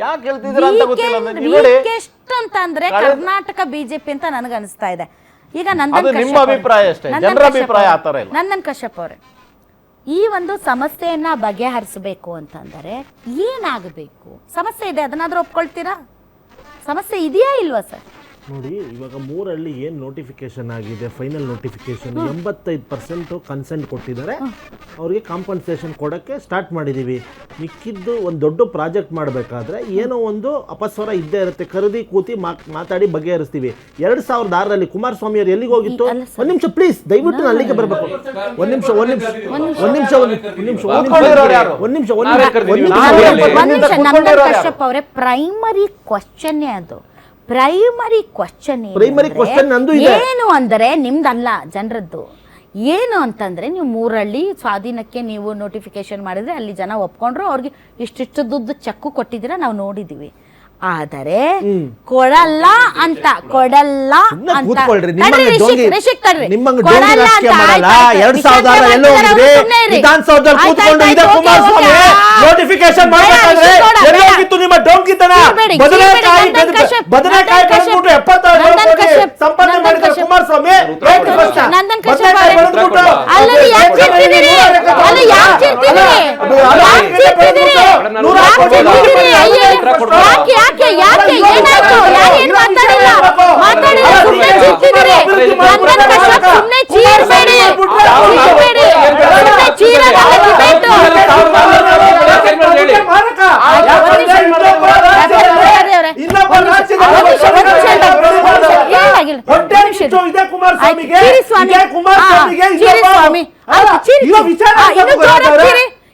ಯಾಕೆ ಹೇಳ್ತಿದ್ದೀರಾ ಅಂತ ಗೊತ್ತಿಲ್ಲ ನನಗೆ. ನೋಡಿ ಅಂತಂದ್ರೆ ಕರ್ನಾಟಕ ಬಿಜೆಪಿ ಅಂತ ನನಗೆ ಅನಿಸ್ತಾ ಇದೆ. ಈಗ ನಿಮ್ಮ ಅಭಿಪ್ರಾಯ ಅಷ್ಟೇ, ಜನರ ಅಭಿಪ್ರಾಯ ಆತರ ಇಲ್ಲ. ನಂದನ್ ಕಶ್ಯಪ್ ಅವರೇ, ಈ ಒಂದು ಸಮಸ್ಯೆಯನ್ನ ಬಗೆಹರಿಸಬೇಕು ಅಂತಂದರೆ ಏನಾಗಬೇಕು? ಸಮಸ್ಯೆ ಇದೆ, ಅದನ್ನಾದ್ರೂ ಒಪ್ಕೊಳ್ತೀರಾ? ಸಮಸ್ಯೆ ಇದೆಯಾ ಇಲ್ವಾ ಸರ್? ನೋಡಿ, ಇವಾಗ 3 ಏನು ನೋಟಿಫಿಕೇಶನ್ ಆಗಿದೆ, ಫೈನಲ್ ನೋಟಿಫಿಕೇಶನ್ 85% ಕನ್ಸೆಂಟ್ ಕೊಟ್ಟಿದ್ದಾರೆ. ಅವ್ರಿಗೆ ಕಾಂಪನ್ಸೇಷನ್ ಕೊಡೋಕ್ಕೆ ಸ್ಟಾರ್ಟ್ ಮಾಡಿದ್ದೀವಿ. ಮಿಕ್ಕಿದ್ದು ಒಂದು ದೊಡ್ಡ ಪ್ರಾಜೆಕ್ಟ್ ಮಾಡಬೇಕಾದ್ರೆ ಏನೋ ಒಂದು ಅಪಸ್ವರ ಇದ್ದೇ ಇರುತ್ತೆ. ಕರೆದಿ ಕೂತಿ ಮಾತಾಡಿ ಬಗೆಹರಿಸ್ತೀವಿ. 2006ರಲ್ಲಿ ಕುಮಾರಸ್ವಾಮಿ ಅವರು ಎಲ್ಲಿಗೆ ಹೋಗಿತ್ತು? ಒಂದು ನಿಮಿಷ ಪ್ಲೀಸ್, ದಯವಿಟ್ಟು ಅಲ್ಲಿಗೆ ಬರಬೇಕು. ಒಂದು ನಿಮಿಷ ಕಶ್ಯಪ್ ಅವರೇ, ಪ್ರೈಮರಿ ಕ್ವಶನ್ ಅದು. ಪ್ರೈಮರಿ ಕ್ವಶನ್ ಏನು ಅಂದರೆ ನಿಮ್ದಲ್ಲ, ಜನರದ್ದು. ಏನು ಅಂತಂದ್ರೆ ನೀವು 3 ಸ್ವಾಧೀನಕ್ಕೆ ನೀವು ನೋಟಿಫಿಕೇಶನ್ ಮಾಡಿದ್ರೆ ಅಲ್ಲಿ ಜನ ಒಪ್ಕೊಂಡ್ರು, ಅವ್ರಿಗೆ ಇಷ್ಟಿಷ್ಟು ದುಡ್ಡು ಚೆಕ್ಕು ಕೊಟ್ಟಿದ್ದೀರಾ, ನಾವು ನೋಡಿದೀವಿ. ಆದರೆ ಕೊಡಲ್ಲ ಅಂತ ಯಾಕೆ ಯಾಕೆ ಏನಾಯ್ತು? ಯಾರೇನು ಮಾತಾಡಿಲ್ಲ, ಸುಮ್ಮನೆ ಚಿರ್ತಿದ್ದೀರಿ. ಸುಮ್ಮನೆ ಚೀರ್ಬೇಡಿ, ಸುಮ್ಮನೆ ಚೀರಗಲ್ಲ ಡಿಬೇಟು.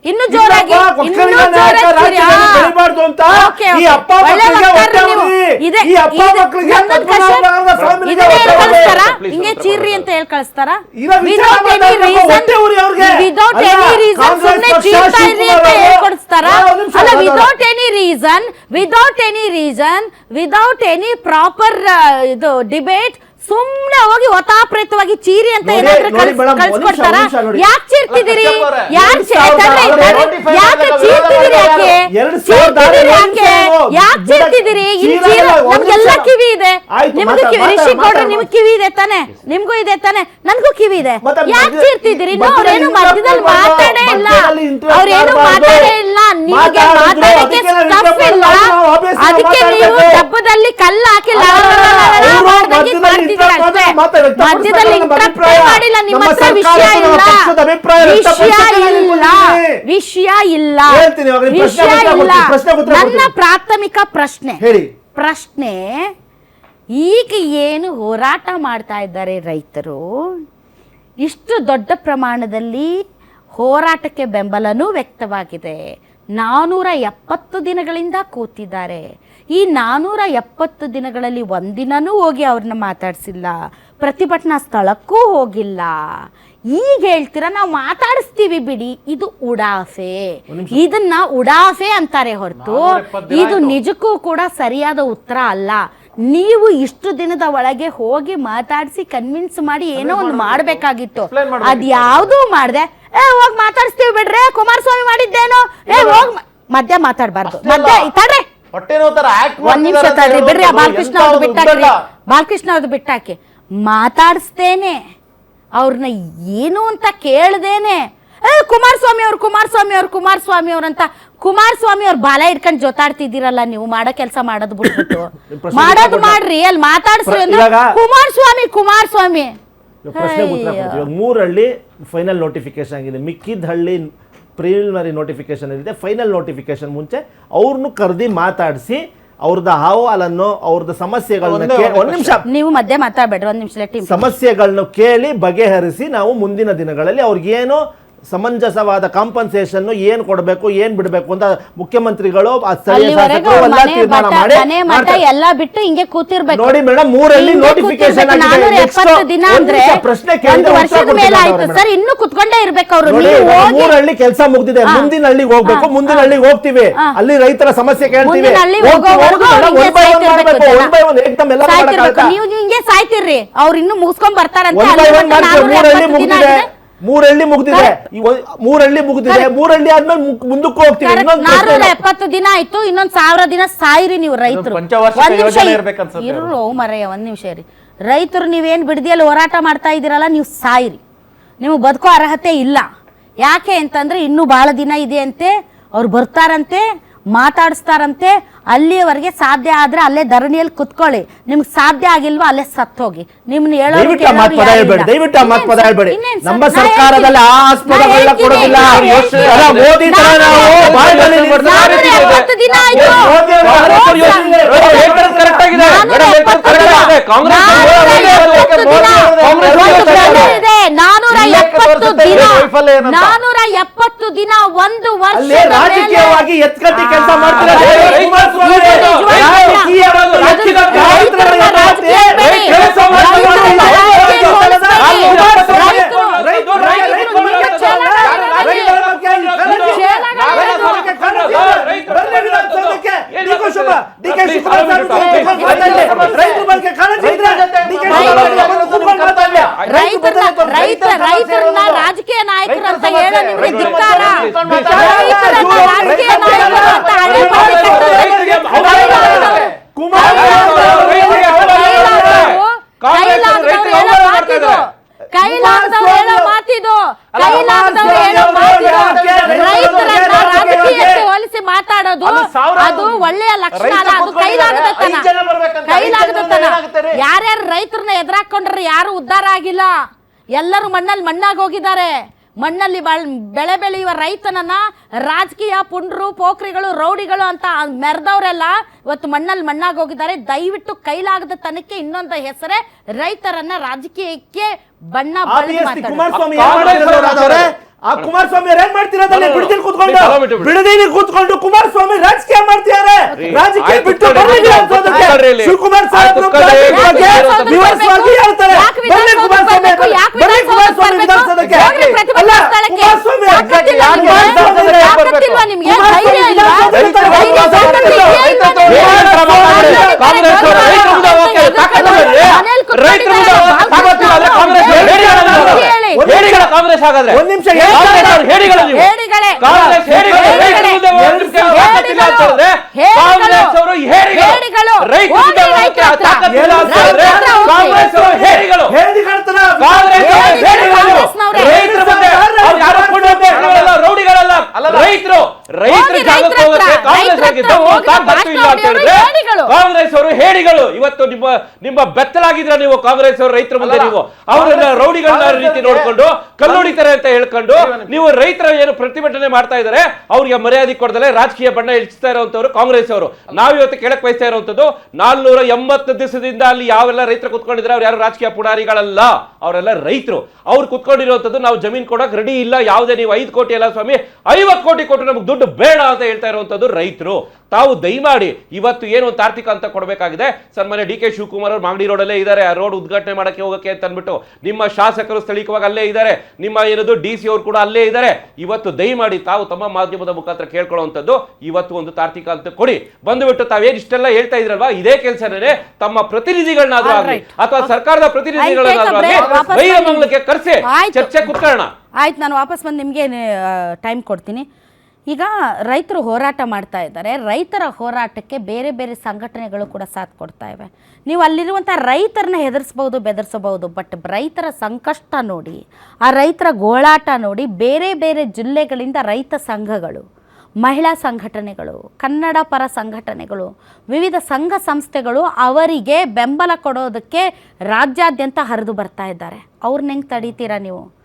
ಇನ್ನು ಜೋರಾಗಿ ಹಿಂಗೆ ಚೀರ್ರಿ ಅಂತ ಹೇಳಿ ಕಳಿಸ್ತಾರ? ವಿದೌಟ್ ಎನಿ ರೀಸನ್ ಸುಮ್ಮನೆ ಚೀರ್ತಾ ಇರ್ರಿ ಅಂತ ಹೇಳ್ಕೊಡಿಸ್ತಾರ? ಅಲ್ಲ, ವಿದೌಟ್ ಎನಿ ಪ್ರಾಪರ್ ಇದು ಡಿಬೇಟ್ ಸುಮ್ನೆ ಹೋಗಿ ಒತಾಪ್ರೇತವಾಗಿ ಚೀರಿ ಅಂತ ಏನಾದ್ರೂ ಕಳ್ಸ್ಕೊಡ್ತಾರ? ಯಾಕೆ ಚೀರ್ತಿದ್ದೀರಿ? ಯಾಕೆ ಚೀರ್ತಿದ್ದೀರಿ? ನಮ್ಗೆಲ್ಲ ಕಿವಿ ಇದೆ. ನಿಮ್ಗೂ ರಿಷಿ ಗೌಡ್ರೆ, ನಿಮ್ಗೆ ಕಿವಿ ಇದೆ ತಾನೆ? ನಿಮ್ಗೂ ಇದೆ ತಾನೆ? ನನ್ಗೂ ಕಿವಿ ಇದೆ. ಯಾಕೆ ಚೀರ್ತಿದ್ದೀರಿ? ಅವ್ರೇನು ಮಧ್ಯದಲ್ಲಿ ಮಾತಾಡೇ ಇಲ್ಲ, ಅವ್ರೇನು ಮಾತಾಡೇ ಇಲ್ಲ. ನಿಮಗೆ ಮಾತಾಡಕ್ಕೆ ಸ್ಟಫ್ ಇಲ್ಲ, ಅದಕ್ಕೆ ನೀವು ಡಬ್ಬದಲ್ಲಿ ಕಲ್ಲು ಹಾಕಿಲ್ಲ. ಮಧ್ಯದಲ್ಲಿ ಮಾಡಿಲ್ಲ. ನಿಮ್ಮ ಹತ್ರ ವಿಷಯ ಇಲ್ಲ. ನನ್ನ ಪ್ರಾಥಮಿಕ ಪ್ರಶ್ನೆ ಈಗ ಏನು ಹೋರಾಟ ಮಾಡ್ತಾ ಇದ್ದಾರೆ ರೈತರು, ಇಷ್ಟು ದೊಡ್ಡ ಪ್ರಮಾಣದಲ್ಲಿ ಹೋರಾಟಕ್ಕೆ ಬೆಂಬಲನೂ ವ್ಯಕ್ತವಾಗಿದೆ. 470 ದಿನಗಳಿಂದ ಕೂತಿದ್ದಾರೆ. ಈ 470 ದಿನಗಳಲ್ಲಿ ಒಂದಿನನೂ ಹೋಗಿ ಅವ್ರನ್ನ ಮಾತಾಡಿಸಿಲ್ಲ, ಪ್ರತಿಭಟನಾ ಸ್ಥಳಕ್ಕೂ ಹೋಗಿಲ್ಲ. ಈಗ ಹೇಳ್ತೀರಾ ನಾವು ಮಾತಾಡಿಸ್ತೀವಿ ಬಿಡಿ, ಇದು ಉಡಾಫೆ. ಇದನ್ನ ಉಡಾಫೆ ಅಂತಾರೆ ಹೊರತು ಇದು ನಿಜಕ್ಕೂ ಕೂಡ ಸರಿಯಾದ ಉತ್ತರ ಅಲ್ಲ. ನೀವು ಇಷ್ಟು ದಿನದ ಒಳಗೆ ಹೋಗಿ ಮಾತಾಡಿಸಿ ಕನ್ವಿನ್ಸ್ ಮಾಡಿ ಏನೋ ಒಂದು ಮಾಡಬೇಕಾಗಿತ್ತು. ಅದ್ಯಾವುದೂ ಮಾಡದೆ ಹೋಗಿ ಮಾತಾಡಿಸ್ತೀವಿ ಬಿಡ್ರೆ, ಕುಮಾರಸ್ವಾಮಿ ಮಾಡಿದ್ದೇನೋ ಹೋಗಿ ಮಧ್ಯ ಮಾತಾಡಬಾರ್ದು. ತಡ್ರಿ, ಒಂದ್ ನಿಮಿಷ ತಡ್ರಿ, ಬಿಡ್ರಿ. ಬಾಲಕೃಷ್ಣ ಅವ್ರದ್ದು ಬಿಟ್ಟಾಕಿ ಮಾತಾಡಿಸ್ತೇನೆ ಅವ್ರನ್ನ ಏನು ಅಂತ ಕೇಳ್ದೇನೆ. ಕುಮಾರಸ್ವಾಮಿ ಅವ್ರು ಅಂತ ಕುಮಾರಸ್ವಾಮಿ ಅವ್ರ ಬಾಲ ಇಟ್ಕೊಂಡು ಜೊತಾಡ್ತಿದ್ದೀರಲ್ಲ ನೀವು. ಮಾಡೋ ಕೆಲಸ ಮಾಡೋದು ಬಿಟ್ಬಿಟ್ಟು ಮಾಡೋದು ಮಾಡ್ರಿ, ಅಲ್ಲಿ ಮಾತಾಡ್ಸ್ರಿ ಅಂದ್ರೆ ಕುಮಾರಸ್ವಾಮಿ. ಪ್ರಶ್ನೆ ಉತ್ತರ ಕೊಡ್ತೀವಿ. 3 ಹಳ್ಳಿ ಫೈನಲ್ ನೋಟಿಫಿಕೇಶನ್ ಆಗಿದೆ, ಮಿಕ್ಕಿದ ಹಳ್ಳಿ ಪ್ರಿಲಿಮಿನರಿ ನೋಟಿಫಿಕೇಶನ್ ಇದೆ. ಫೈನಲ್ ನೋಟಿಫಿಕೇಶನ್ ಮುಂಚೆ ಅವ್ರನ್ನು ಕರೆದಿ ಮಾತಾಡಿಸಿ ಅವ್ರದ ಹಾಲನ್ನು ಅವ್ರದ ಸಮಸ್ಯೆಗಳನ್ನ ಒಂದ್ ನಿಮಿಷ ನೀವು ಮಧ್ಯೆ ಮಾತಾಡ್ಬೇಡ್ರಿ, ಒಂದ್ ನಿಮಿಷ ಸಮಸ್ಯೆಗಳನ್ನ ಕೇಳಿ ಬಗೆಹರಿಸಿ ನಾವು ಮುಂದಿನ ದಿನಗಳಲ್ಲಿ ಅವ್ರಿಗೇನು ಸಮಂಜಸವಾದ ಕಾಂಪನ್ಸೇಷನ್ ಏನ್ ಕೊಡಬೇಕು ಏನ್ ಬಿಡಬೇಕು ಅಂತ ಮುಖ್ಯಮಂತ್ರಿಗಳು ಎಲ್ಲ ಬಿಟ್ಟು ಹಿಂಗೆ ಕೂತಿರ್ಬೇಕು. ನೋಡಿ ಮೇಡಮ್, 3 ನೋಟಿಫಿಕೇಶನ್ ಪ್ರಶ್ನೆ ಸರ್, ಇನ್ನು ಕುತ್ಕೊಂಡೇ ಇರ್ಬೇಕು ಅವರು. 3 ಕೆಲಸ ಮುಗ್ದಿದೆ, ಮುಂದಿನ ಹಳ್ಳಿಗೆ ಹೋಗ್ಬೇಕು. ಮುಂದಿನ ಹಳ್ಳಿಗೆ ಹೋಗ್ತೀವಿ, ಅಲ್ಲಿ ರೈತರ ಸಮಸ್ಯೆ ಕೇಳ್ತೀವಿ. ನೀವು ಹಿಂಗೆ ಸಾಯ್ತಿರ್ರಿ, ಅವ್ರು ಇನ್ನು ಮುಗಿಸ್ಕೊಂಡ್ ಬರ್ತಾರಂತ. 3 ಹಳ್ಳಿ ಮುಗ್ದಿದೆ, 3 ಹಳ್ಳಿ ಮುಗ್ದಿದೆ, 3 ಹಳ್ಳಿ ಆದ್ಮೇಲೆ ಮುಂದಕ್ಕೆ ಹೋಗ್ತೀವಿ. ಇನ್ನೊಂದು 470 ದಿನ ಆಯ್ತು, ಇನ್ನೊಂದ್ 1000 ದಿನ ಸಾಯಿರಿ ನೀವು ರೈತರು. ಪಂಚವಾರ್ಷಿಕ ಯೋಜನೆ ಇರ್ಬೇಕನ್ಸುತ್ತೆ. ಇರು ಮರೆಯ ಒಂದ್ ನಿಮಿಷ ಇರಿ. ರೈತರು ನೀವೇನ್ ಬಿಡದಿಯಲ್ಲಿ ಹೋರಾಟ ಮಾಡ್ತಾ ಇದ್ದೀರಲ್ಲ, ನೀವು ಸಾಯಿರಿ, ನೀವು ಬದುಕೋ ಅರ್ಹತೆ ಇಲ್ಲ. ಯಾಕೆ ಅಂತಂದ್ರೆ ಇನ್ನೂ ಬಹಳ ದಿನ ಇದೆ ಅಂತೆ, ಅವ್ರು ಬರ್ತಾರಂತೆ, ಮಾತಾಡಿಸ್ತಾರಂತೆ. ಅಲ್ಲಿಯವರೆಗೆ ಸಾಧ್ಯ ಆದ್ರೆ ಅಲ್ಲೇ ಧರಣಿಯಲ್ಲಿ ಕುತ್ಕೊಳ್ಳಿ, ನಿಮ್ಗೆ ಸಾಧ್ಯ ಆಗಿಲ್ವಾ ಅಲ್ಲೇ ಸತ್ತೋಗಿ. ನಿಮ್ನ ದಯವಿಟ್ಟು ಆ ಮಾತು ಪದ ಹೇಳ್ಬೇಡಿ. ನಮ್ಮ ಸರ್ಕಾರದಲ್ಲಿ ಆ ಆಸ್ಪದಗಳನ್ನ ಕೊಡೋದಿಲ್ಲ. ಮೋದಿ ತರ ನಾವು ದಿನ 1 ವರ್ಷ ರಾಜಕೀಯವಾಗಿ ಎತ್ಕಟ್ಟಿ ಕೆಲಸ ಮಾಡ್ತೀರಾ. ರೈತರನ್ನ ರಾಜಕೀಯ ನಾಯಕರು ಅಂತ ಹೇಳೋ ನಿಮ್ಗೆ ಧಿಕ್ಕಾರ. ರೈತರನ್ನ ರಾಜಕೀಯ ನಾಯಕರು ಅಂತ ಕೈಲಾಗದವ್ರು ಹೇಳೋ ಮಾತಿದು. ರೈತರನ್ನ ರಾಜಕೀಯಕ್ಕೆ ಹೋಲಿಸಿ ಮಾತಾಡೋದು ಅದು ಒಳ್ಳೆಯ ಲಕ್ಷಣ ಅಲ್ಲ, ಅದು ಕೈಲಾಗದತನ. ಯಾರ್ಯಾರು ರೈತರನ್ನ ಎದುರಾಕೊಂಡ್ರೆ ಯಾರು ಉದ್ಧಾರ ಆಗಿಲ್ಲ, ಎಲ್ಲರೂ ಮಣ್ಣಾಗಿ ಹೋಗಿದ್ದಾರೆ. ಮಣ್ಣಲ್ಲಿ ಬೆಳೆ ಬೆಳೆಯುವ ರೈತನನ್ನ ರಾಜಕೀಯ ಪುಂಡ್ರು, ಪೋಖ್ರಿಗಳು, ರೌಡಿಗಳು ಅಂತ ಮೆರೆದವರೆಲ್ಲ ಇವತ್ತು ಮಣ್ಣಾಗಿ ಹೋಗಿದ್ದಾರೆ. ದಯವಿಟ್ಟು ಕೈಲಾಗದ ತನಕ್ಕೆ ಇನ್ನೊಂದು ಹೆಸರೇ ರೈತರನ್ನ ರಾಜಕೀಯಕ್ಕೆ ಬಣ್ಣ ಕುಮಾರಸ್ವಾಮಿ ಕುಮಾರಸ್ವಾಮಿ ಏನ್ ಮಾಡ್ತಿರೋದನ್ನ ಬಿಡದಿಲಿ ಕೂತ್ಕೊಂಡು ಕುಮಾರಸ್ವಾಮಿ ರಾಜಕೀಯ ಮಾಡ್ತಿದ್ದಾರೆ. ರಾಜಕೀಯ ಬಿಟ್ಟು ಶಿವಕುಮಾರ್ ಸಾಹೇಬ್ ವಿವರಿಸವಾಗಿ ಹೇಳ್ತಾರೆ. ಕುಮಾರಸ್ವಾಮಿ ವಿಧಾನಸೌಧಕ್ಕೆ ಕಾಂಗ್ರೆಸ್ ಹಾಗಾದ್ರೆ ಒಂದ್ ನಿಮಿಷ ಕಾಂಗ್ರೆಸ್ ಅವರು ಹೇಡಿಗಳು. ಇವತ್ತು ನಿಮ್ಮ ಬೆತ್ತಲಾಗಿದ್ರ ನೀವು ಕಾಂಗ್ರೆಸ್ ಅವರು ರೈತರ ಮುಂದೆ. ನೀವು ಅವರನ್ನ ರೌಡಿಗಳನ್ನ ರೀತಿ ನೋಡ್ಕೊಂಡು ಕಲ್ಲೊಡಿತಾರೆ ಅಂತ ಹೇಳ್ಕೊಂಡು ನೀವು ರೈತರ ಏನು ಪ್ರತಿಭಟನೆ ಮಾಡ್ತಾ ಇದ್ದಾರೆ ಅವ್ರಿಗೆ ಮರ್ಯಾದೆ ಕೊಡದಲೆ ರಾಜಕೀಯ ಬಣ್ಣ ಇಳಿಸ್ತಾ ಇರುವಂತವ್ರು ಕಾಂಗ್ರೆಸ್ ಅವರು. ನಾವು ಇವತ್ತು ಕೆಳಕ್ ಬಯಸ್ತಾ ಇರುವಂತದ್ದು 480 ದಿವಸದಿಂದ ಅಲ್ಲಿ ಯಾವೆಲ್ಲ ರೈತರು ಕುತ್ಕೊಂಡಿದ್ರೆ ಅವ್ರು ಯಾರು ರಾಜಕೀಯ ಪುಡಾರಿಗಳಲ್ಲ, ಅವರೆಲ್ಲ ರೈತರು. ಅವ್ರು ಕುತ್ಕೊಂಡಿರುವಂತದ್ದು ನಾವು ಜಮೀನ್ ಕೊಡಕ್ ರೆಡಿ ಇಲ್ಲ. ಯಾವುದೇ ನೀವು 5 ಕೋಟಿ ಅಲ್ಲ ಸ್ವಾಮಿ, 50 ಕೋಟಿ ಕೊಟ್ಟು ನಮ್ಗೆ ದುಡ್ಡು ಬೇಡ ಅಂತ ಹೇಳ್ತಾ ಇರುವಂತದ್ದು ರೈತರು. ತಾವು ದಯಮಾಡಿ ಇವತ್ತು ಏನು ತಾರ್ತಿಕ ಅಂತ ಕೊಡಬೇಕಾಗಿದೆ. ಸನ್ಮಾನ್ಯ ಡಿ ಕೆ ಶಿವಕುಮಾರ್ ಅವರು ಮಾಗಡಿ ರೋಡಲ್ಲೇ ಇದ್ದಾರೆ, ಆ ರೋಡ್ ಉದ್ಘಾಟನೆ ಮಾಡಕ್ಕೆ ಹೋಗಕ್ಕೆ ಅಂತ ಅಂದ್ಬಿಟ್ಟು. ನಿಮ್ಮ ಶಾಸಕರು ಸ್ಥಳೀಯವಾಗಿ ಅಲ್ಲೇ ಇದ್ದಾರೆ, ನಿಮ್ಮ ಏನದು DC ಅವರು ಕೂಡ ಅಲ್ಲೇ ಇದ್ದಾರೆ. ಇವತ್ತು ದಯಮಾಡಿ ತಾವು ತಮ್ಮ ಮಾಧ್ಯಮದ ಮುಖಾಂತರ ಕೇಳ್ಕೊಳ್ಳುವಂಥದ್ದು ಇವತ್ತು ಒಂದು ತಾರ್ತಿಕ ಅಂತ ಕೊಡಿ. ಬಂದುಬಿಟ್ಟು ತಾವೇನು ಇಷ್ಟೆಲ್ಲ ಹೇಳ್ತಾ ಇದ್ರಲ್ವಾ, ಇದೇ ಕೆಲಸನೇ ತಮ್ಮ ಪ್ರತಿನಿಧಿಗಳನ್ನಾದ್ರೂ ಆಗಲಿ ಅಥವಾ ಸರ್ಕಾರದ ಪ್ರತಿನಿಧಿಗಳನ್ನಾದ್ರೂ ಆಗಲಿ ಬೈರಮಂಗಲಕ್ಕೆ ಕರೆಸಿ ಚರ್ಚೆ ಕುತ್ಕೊಳ್ಳೋಣ. ಆಯ್ತು, ನಾನು ವಾಪಸ್ ಬಂದು ನಿಮಗೆ ಟೈಮ್ ಕೊಡ್ತೀನಿ. ಈಗ ರೈತರು ಹೋರಾಟ ಮಾಡ್ತಾ ಇದ್ದಾರೆ. ರೈತರ ಹೋರಾಟಕ್ಕೆ ಬೇರೆ ಬೇರೆ ಸಂಘಟನೆಗಳು ಕೂಡ ಸಾಥ್ ಕೊಡ್ತಾ ಇವೆ. ನೀವು ಅಲ್ಲಿರುವಂಥ ರೈತರನ್ನ ಹೆದರಿಸ್ಬೋದು, ಬೆದರಿಸಬಹುದು. ಬಟ್ ರೈತರ ಸಂಕಷ್ಟ ನೋಡಿ, ಆ ರೈತರ ಗೋಳಾಟ ನೋಡಿ, ಬೇರೆ ಬೇರೆ ಜಿಲ್ಲೆಗಳಿಂದ ರೈತ ಸಂಘಗಳು, ಮಹಿಳಾ ಸಂಘಟನೆಗಳು, ಕನ್ನಡ ಪರ ಸಂಘಟನೆಗಳು, ವಿವಿಧ ಸಂಘ ಸಂಸ್ಥೆಗಳು ಅವರಿಗೆ ಬೆಂಬಲ ಕೊಡೋದಕ್ಕೆ ರಾಜ್ಯಾದ್ಯಂತ ಹರಿದು ಬರ್ತಾ ಇದ್ದಾರೆ. ಅವ್ರನ್ನ ಹೆಂಗೆ ತಡೀತೀರಾ ನೀವು?